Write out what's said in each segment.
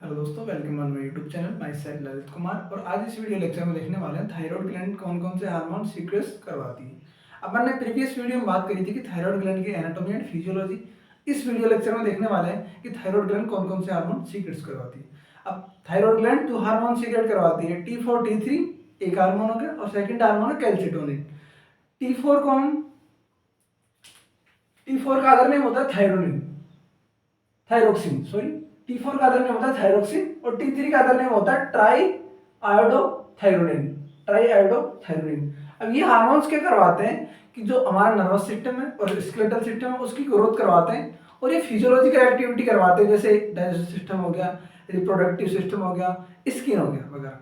Hello दोस्तों, welcome on my YouTube channel. My self Lalit Kumar. और आज इस वीडियो लेक्चर में देखने वाले हैं थायराइड ग्लैंड कौन कौन से हार्मोन सीक्रेट करवाती है। अपन ने प्रीवियस वीडियो में बात करी थी कि थायराइड ग्लैंड की एनाटॉमी एंड फिजियोलॉजी। इस वीडियो लेक्चर में देखने वाले हैं कि थायराइड ग्लैंड कौन कौन से हार्मोन सीक्रेट करवाती है। अब थायराइड ग्लैंड 2 हार्मोन सीक्रेट करवाती है, T4 T3 एक हार्मोन हो गया और सेकंड हार्मोन है कैल्सिटोनिन। T4 को हम T4 का अदर नेम होता है थायरोनिन, थायरोक्सिन सॉरी। T4 का अदर नेम होता है थायरोक्सिन और T3 का अदर नेम होता है ट्राई आयोडोथायरोनिन, ट्राई आयोडोथायरोनिन। अब ये हार्मोन्स क्या करवाते हैं कि जो हमारा नर्वस सिस्टम है और स्केलेटल सिस्टम है उसकी ग्रोथ करवाते हैं और ये फिजियोलॉजिकल एक्टिविटी करवाते हैं, जैसे डाइजेस्टिव सिस्टम हो गया, रिप्रोडक्टिव सिस्टम हो गया, स्किन हो गया वगैरह।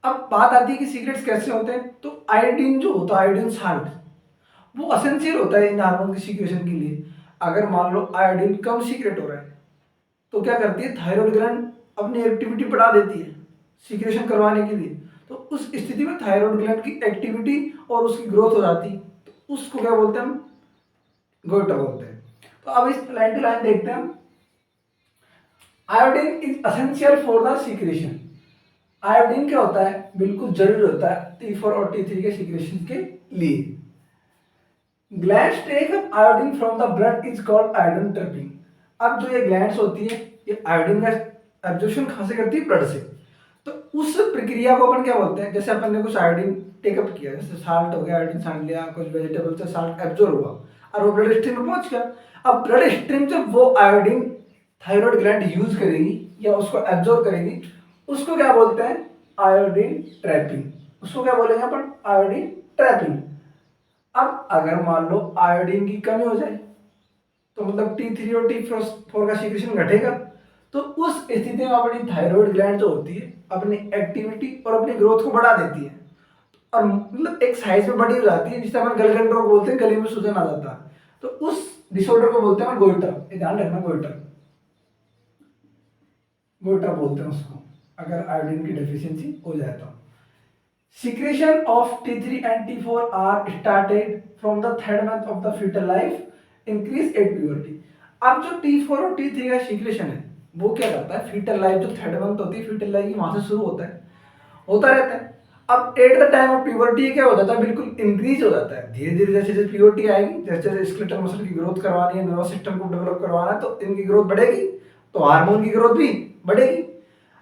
अब बात आती है कि सीक्रेट्स कैसे होते हैं, तो आयोडीन जो होता है, आयोडीन साल्ट, वो असेंशियल होता है इन हार्मोन की सीक्रेशन के लिए। अगर मान लो आयोडीन कम सीक्रेट हो रहा है तो क्या करती है, थायराइड ग्लैंड अपनी एक्टिविटी बढ़ा देती है सीक्रेशन करवाने के लिए। तो उस स्थिति में थायराइड ग्लैंड की एक्टिविटी और उसकी ग्रोथ हो जाती है, तो उसको क्या बोलते हैं हम, गोइटर बोलते हैं। तो अब इस लाइन टू लाइन देखते हैं हम। Iodine is essential for the secretion. Iodine क्या होता है, बिल्कुल जरूरी होता है T4 और T3 के सीक्रेशन के लिए। Glands take up iodine from the blood is called iodine trapping. अब जो ये ग्लैंड्स होती है ये आयोडीन का एब्जॉर्प्शन कहाँ से करती है, ब्लड से। तो उस प्रक्रिया को अपन क्या बोलते हैं, जैसे अपन ने कुछ आयोडीन टेकअप किया, जैसे साल्ट हो गया, आयोडीन छान लिया, कुछ वेजिटेबल से साल्ट एब्जॉर्ब हुआ और वो ब्लड स्ट्रीम में पहुंच गया। अब ब्लड स्ट्रीम से वो आयोडीन थायराइड ग्लैंड यूज करेगी या उसको एब्जॉर्ब करेगी, उसको क्या बोलते हैं, आयोडीन ट्रैपिंग। उसको क्या बोलेंगे अपन, आयोडीन ट्रैपिंग। अब अगर मान लो आयोडीन की कमी हो जाए तो मतलब T3 और T4 का सीक्रेशन घटेगा, तो उस स्थिति में अपनी थायराइड ग्लैंड जो होती है अपनी एक्टिविटी और अपनी ग्रोथ को बढ़ा देती है और मतलब एक साइज में बड़ी हो जाती है, जिसे अपन गलगंड रोग बोलते हैं, गले में सूजन आ जाता है। तो उस डिसऑर्डर को बोलते हैं गोइटर। ये ध्यान रखना, गोइटर, गोइटर बोलते हैं उसको अगर आयोडीन की डेफिशिएंसी हो जाए तो। Secretion of T3 and T4 are started from the third month of the fetal life, increase at puberty। अब जो T4 और T3 का सीक्रेशन है वो क्या करता है, फीटल लाइफ जो थर्ड मंथ होती है फीटल लाइफ की वहां से शुरू होता है, होता रहता है। अब at the time of puberty क्या हो जाता है, बिल्कुल इंक्रीज हो जाता है धीरे धीरे। जैसे जैसे प्यूबर्टी आएगी, जैसे जैसे स्केलेटल मसल की ग्रोथ करवानी है, नर्वस सिस्टम को डेवलप करवाना है, तो इनकी ग्रोथ बढ़ेगी तो हार्मोन की ग्रोथ भी बढ़ेगी।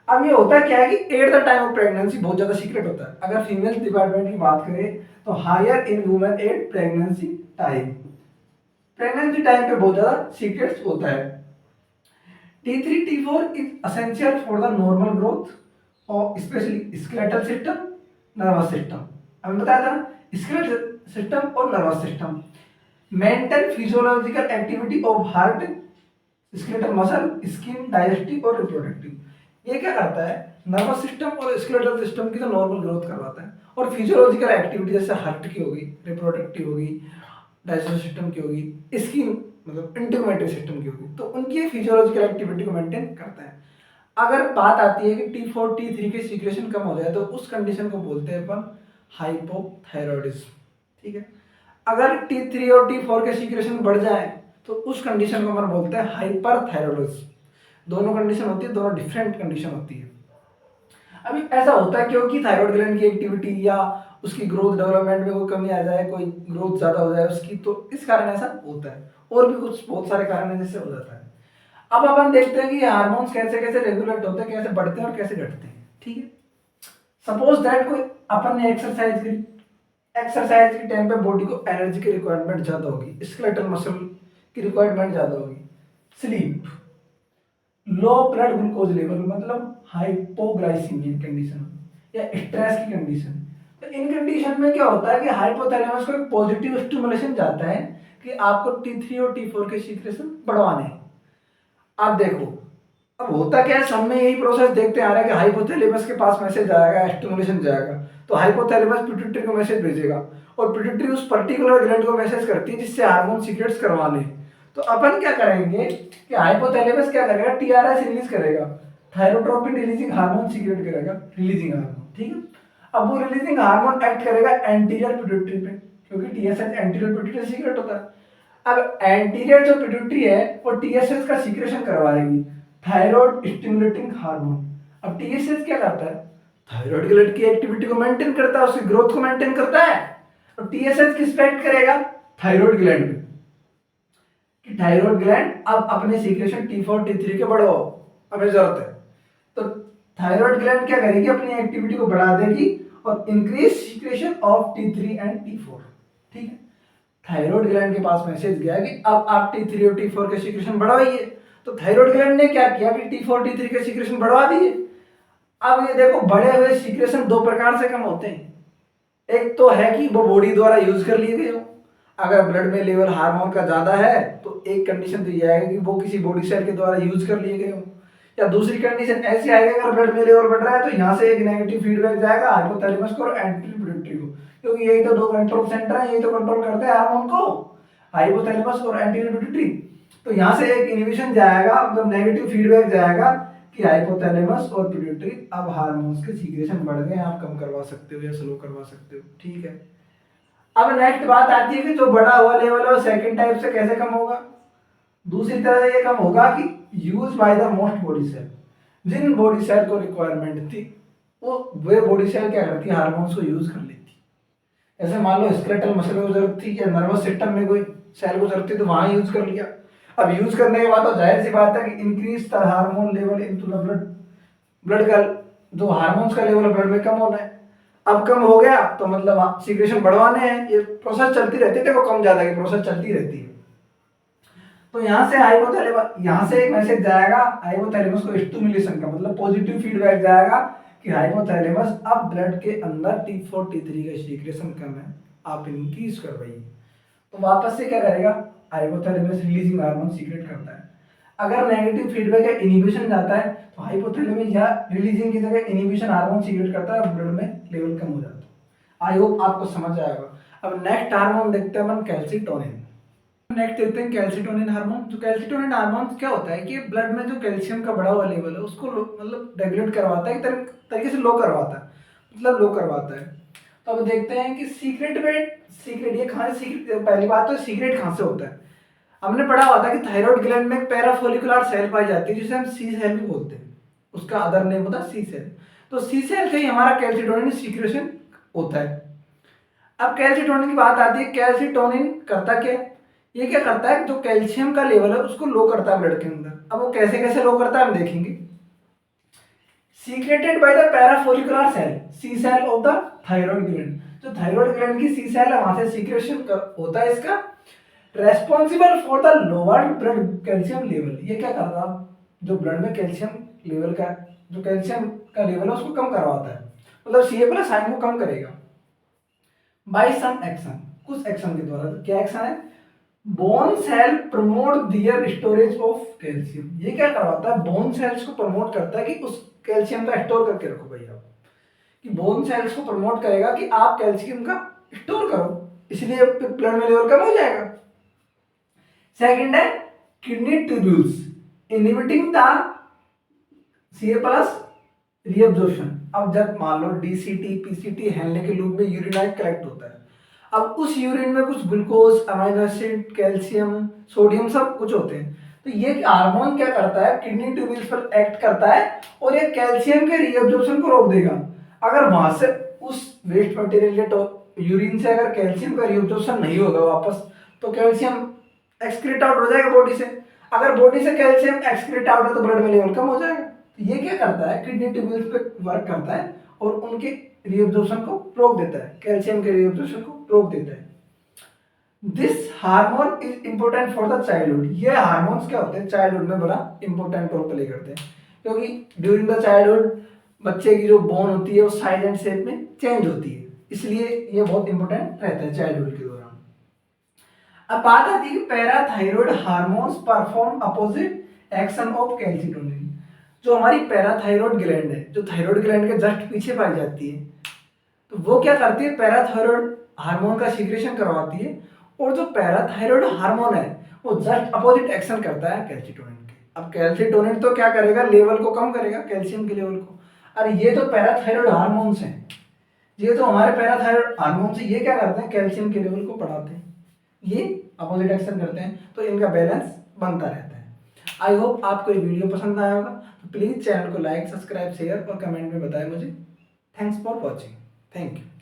अब ये होता है क्या है कि at the time of pregnancy बहुत ज्यादा सीक्रेट होता है। अगर फीमेल डिपार्टमेंट की बात करें तो higher in women at pregnancy time, pregnancy time पे बहुत ज्यादा सीक्रेट्स होता है। T3 T4 is essential for the normal growth of especially skeletal system, nervous system। हमें बताया था ना, skeletal system और nervous system, maintain physiological activity of heart, skeletal muscle, skin, digestive और रिप्रोडक्टिव। ये क्या करता है, नर्वस सिस्टम और स्केलेटल सिस्टम की तो नॉर्मल ग्रोथ करवाता है और फिजियोलॉजिकल एक्टिविटी जैसे हार्ट की होगी, रिप्रोडक्टिव होगी, डाइजेस्टिव सिस्टम की होगी, स्किन मतलब इंटीग्रेटिव सिस्टम की होगी, तो उनकी फिजियोलॉजिकल एक्टिविटी को मेंटेन करता है। अगर बात आती है कि T4 T3 के सीक्रेशन कम हो जाए तो उस कंडीशन को बोलते हैं अपन हाइपोथायरॉयडिज्म, ठीक है। अगर T3 और T4 के सीक्रेशन बढ़ जाए तो उस कंडीशन को अपन बोलते हैं हाइपरथायरॉयडिज्म। दोनों कंडीशन होती है, दोनों डिफरेंट कंडीशन होती है। अभी ऐसा होता है क्योंकि थायराइड ग्लैंड की एक्टिविटी या उसकी ग्रोथ डेवलपमेंट में कोई कमी आ जाए, कोई ग्रोथ ज्यादा हो जाए उसकी, तो इस कारण ऐसा होता है। और भी कुछ बहुत सारे कारण है जिससे हो जाता है। अब अपन देखते हैं कि हार्मोन्स कैसे कैसे रेगुलेट होते हैं, कैसे बढ़ते हैं और कैसे घटते हैं, ठीक है। सपोज दैट कोई अपन ने एक्सरसाइज करी, एक्सरसाइज के टाइम पे बॉडी को एनर्जी की रिक्वायरमेंट ज्यादा होगी, स्केलेटल मसल की रिक्वायरमेंट ज्यादा होगी। Sleep, low blood glucose level मतलब हाइपोग्लाइसीमिया कंडीशन या स्ट्रेस की कंडीशन। तो इन कंडीशन में क्या होता है कि हाइपोथैलेमस को एक पॉजिटिव स्टिमुलेशन जाता है कि आपको T3 और T4 के सीक्रेशन बढ़वाने हैं। अब देखो, अब होता क्या है, सब में यही प्रोसेस देखते आ रहे हैं कि हाइपोथैलेमस के पास मैसेज आएगा, स्टिमुलेशन जाएगा, तो हाइपोथैलेमस पिट्यूटरी को मैसेज भेजेगा और पिट्यूटरी उस पर्टिकुलर ग्लैंड को मैसेज करती है जिससे हार्मोन सीक्रेट्स करवाने। तो अपन क्या करेंगे कि हाइपोथैलेमस क्या करेगा, टीआरएस रिलीज करेगा, थायरोट्रोपिन रिलीजिंग हार्मोन सीक्रेट करेगा, रिलीजिंग हार्मोन, ठीक है। अब वो रिलीजिंग हार्मोन एक्ट करेगा एंटीरियर पिट्यूटरी पे, क्योंकि टीएसएच एंटीरियर पिट्यूटरी सीक्रेट होता है। अब एंटीरियर जो पिट्यूटरी है वो टीएसएच का सीक्रेशन करवाएगी, थायराइड स्टिमुलेटिंग हार्मोन। अब टीएसएच क्या करता है, थायराइड ग्लैंड की एक्टिविटी को मेंटेन करता है, उसकी ग्रोथ को मेंटेन करता है। तो टीएसएच किस पे एक्ट करेगा, थायराइड ग्लैंड पे, कि थायराइड ग्लैंड अब अपने सीक्रेशन T4 T3 के बढ़ाओ, हमें जरूरत है। तो थायराइड ग्लैंड क्या करेगी, अपनी एक्टिविटी को बढ़ा देगी और increase secretion of T3 and T4। ठीक है, थायराइड ग्लैंड के पास मैसेज गया कि अब आप T3 और T4 के सीक्रेशन बढ़ाइए। तो थायराइड ग्लैंड ने क्या किया कि T4 T3 के सीक्रेशन बढ़वा दिए। अब ये देखो, बढ़े हुए सीक्रेशन दो प्रकार से कम होते हैं। एक तो है कि वो बॉडी द्वारा यूज कर लिए गए हो, अगर ब्लड में लेवल हार्मोन का ज्यादा है तो एक कंडीशन तो ये आएगा कि वो किसी बॉडी सेल के द्वारा यूज कर लिए गए हो, या दूसरी कंडीशन ऐसी आएगी अगर ब्लड में लेवल बढ़ रहा है तो यहाँ से एक नेगेटिव फीडबैक जाएगा हाइपोथैलेमस को और एंटी पिट्यूटरी को, क्योंकि यही तो दो कंट्रोल सेंटर है, यही तो कंट्रोल करते हैं हार्मोन को, हाइपोथैलेमस और एंटी पिट्यूटरी। तो यहाँ से एक इनहिबिशन जाएगा, मतलब नेगेटिव फीडबैक जाएगा कि हाइपोथैलेमस और पिट्यूटरी अब हार्मोन्स के सीक्रेशन बढ़ गए, आप कम करवा सकते हो या स्लो करवा सकते हो। ठीक है, अब नेक्स्ट बात आती है कि जो बढ़ा हुआ लेवल है वो सेकंड टाइप से कैसे कम होगा। दूसरी तरह ये कम होगा कि use by the most body cell, जिन बॉडी सेल को रिक्वायरमेंट थी वे बॉडी सेल क्या करती है, हार्मोन्स को यूज कर लेती। ऐसे मान लो स्केलेटल मसल को जरूरत थी या नर्वस सिस्टम में कोई सेल को जरूरत थी तो वहां यूज कर लिया। अब यूज करने के बाद तो जाहिर सी बात है कि increase the hormone level into the blood, blood का जो हार्मोन्स का लेवल ब्लड में कम होना है। अब कम हो गया तो मतलब सीक्रेशन बढ़वाने हैं, ये प्रोसेस चलती रहती है, देखो कम ज्यादा की प्रोसेस चलती रहती है। तो यहाँ से हाइपोथैलेमस, यहाँ से एक मैसेज जाएगा हाइपोथैलेमस को स्टिमुलेशन का, मतलब पॉजिटिव फीडबैक जाएगा कि हाइपोथैलेमस अब ब्लड के अंदर T4 T3 का सीक्रेशन कम है, आप इंक्रीज करवाइए। तो वापस से क्या करेगा, हाइपोथैलेमस रिलीजिंग हार्मोन सीक्रेट करता है। अगर नेगेटिव फीडबैक या इनहिबिशन जाता है तो हाइपोथैलेमस या रिलीजिंग की जगह इनहिबिशन हार्मोन सीक्रेट करता है और ब्लड में लेवल कम हो जाता है। आई होप आपको समझ आएगा। अब नेक्स्ट हार्मोन देखते हैं अपन, कैल्सिटोनिन। नेक्स्ट देखते हैं कैल्सिटोनिन हार्मोन। जो कैल्सिटोनिन हार्मोन क्या होता है कि ब्लड में जो कैल्शियम का बढ़ा हुआ लेवल है उसको मतलब रेगुलेट करवाता है, एक तरीके से लो करवाता है, मतलब लो करवाता है। तो अब देखते हैं कि सीक्रेट में, सीक्रेट ये कहाँ से सीक्रेट, पहली बात तो सीक्रेट कहाँ से होता है। हमने पढ़ा हुआ था कि थायराइड ग्लैंड में पैराफोलिकुलर सेल पाई जाती है जिसे हम सी सेल भी बोलते हैं, उसका अदर नेम होता है सी सेल। तो सी सेल से ही हमारा कैल्सिटोनिन सीक्रेशन होता है। अब कैल्सिटोनिन की बात आती है, कैल्सिटोनिन करता क्या है, ये क्या करता है, जो कैल्शियम का लेवल है उसको लो करता है ब्लड के अंदर। अब वो कैसे कैसे लो करता है हम देखेंगे। Secreted by the parafollicular cell, C cell of the thyroid gland, जो थायराइड ग्लैंड की सी सेल है वहां से सीक्रेशन होता है इसका, responsible for the lower blood calcium level. ये क्या करता है, जो ब्लड में कैल्शियम लेवल का, जो कैल्शियम का लेवल है उसको कम करवाता है, मतलब सी प्लस साइन को कम करेगा बाय सम एक्शन, कुछ एक्शन के द्वारा। क्या एक्शन है, bone cell promote their storage of calcium. ये क्या करवाता है, बोन सेल्स को प्रमोट करता है कि उस कैल्शियम का स्टोर करके रखो भाई आप, कि बोन सेल्स को प्रमोट करेगा कि आप कैल्शियम का स्टोर करो, इसलिए ब्लड में लेवल कम हो जाएगा। सेकंड है kidney tubules inhibiting the Ca plus reabsorption. अब जब मान लो डीसीटी पीसीटी हेलने के लूप में यूरिनाइट कलेक्ट होता है, अब उस यूरिन में कुछ glucose, amino acid, calcium, sodium सब कुछ होते हैं। तो ये हार्मोन क्या करता है, किडनी ट्यूब्यूल्स पर एक्ट करता है और ये कैल्शियम के रीअब्जॉर्प्शन को रोक देगा। अगर वहां से उस वेस्ट मटेरियल के यूरिन से अगर कैल्शियम का रीअब्जॉर्प्शन नहीं होगा वापस, तो कैल्शियम एक्सक्रीट आउट हो जाएगा बॉडी से। अगर बॉडी से कैल्शियम एक्सक्रीट आउट है तो ब्लड में लेवल कम हो जाएगा। तो ये क्या करता है, किडनी ट्यूब्यूल्स पे वर्क करता है और उनके रीअब्जॉर्प्शन को रोक देता है, कैल्शियम के रीअब्जॉर्प्शन को रोक देता है। This hormone is important for the childhood. ये हार्मोन्स क्या होते हैं, चाइल्डहुड में बड़ा इंपॉर्टेंट रोल प्ले करते हैं, क्योंकि ड्यूरिंग द चाइल्डहुड बच्चे की जो बोन होती है वो साइज एंड शेप में चेंज होती है, इसलिए ये बहुत इंपॉर्टेंट रहता है चाइल्डहुड के दौरान। अब बात आती है कि parathyroid hormones perform opposite action of calcitonin. जो हमारी पैराथायरॉयड ग्लैंड है, जो थायरॉयड ग्लैंड के जस्ट पीछे पाई जाती है, तो वो क्या करती है, पैराथायरॉयड हार्मोन का सीक्रेशन करवाती है। और जो पैराथायरॉयड हार्मोन है वो जस्ट अपोजिट एक्शन करता है कैल्सिटोनिन के। अब कैल्सिटोनिन तो क्या करेगा, लेवल को कम करेगा, कैल्शियम के लेवल को। अरे ये तो पैराथायरॉयड हार्मोन्स हैं, ये तो हमारे पैराथायरॉयड हार्मोन्स ये क्या करते हैं, कैल्शियम के लेवल को बढ़ाते हैं, ये अपोजिट एक्शन करते हैं, तो इनका बैलेंस बनता रहता है। आई होप आपको ये वीडियो पसंद आया होगा। तो प्लीज़ चैनल को लाइक, सब्सक्राइब, शेयर और कमेंट में बताएं मुझे। Thanks for watching. Thank you.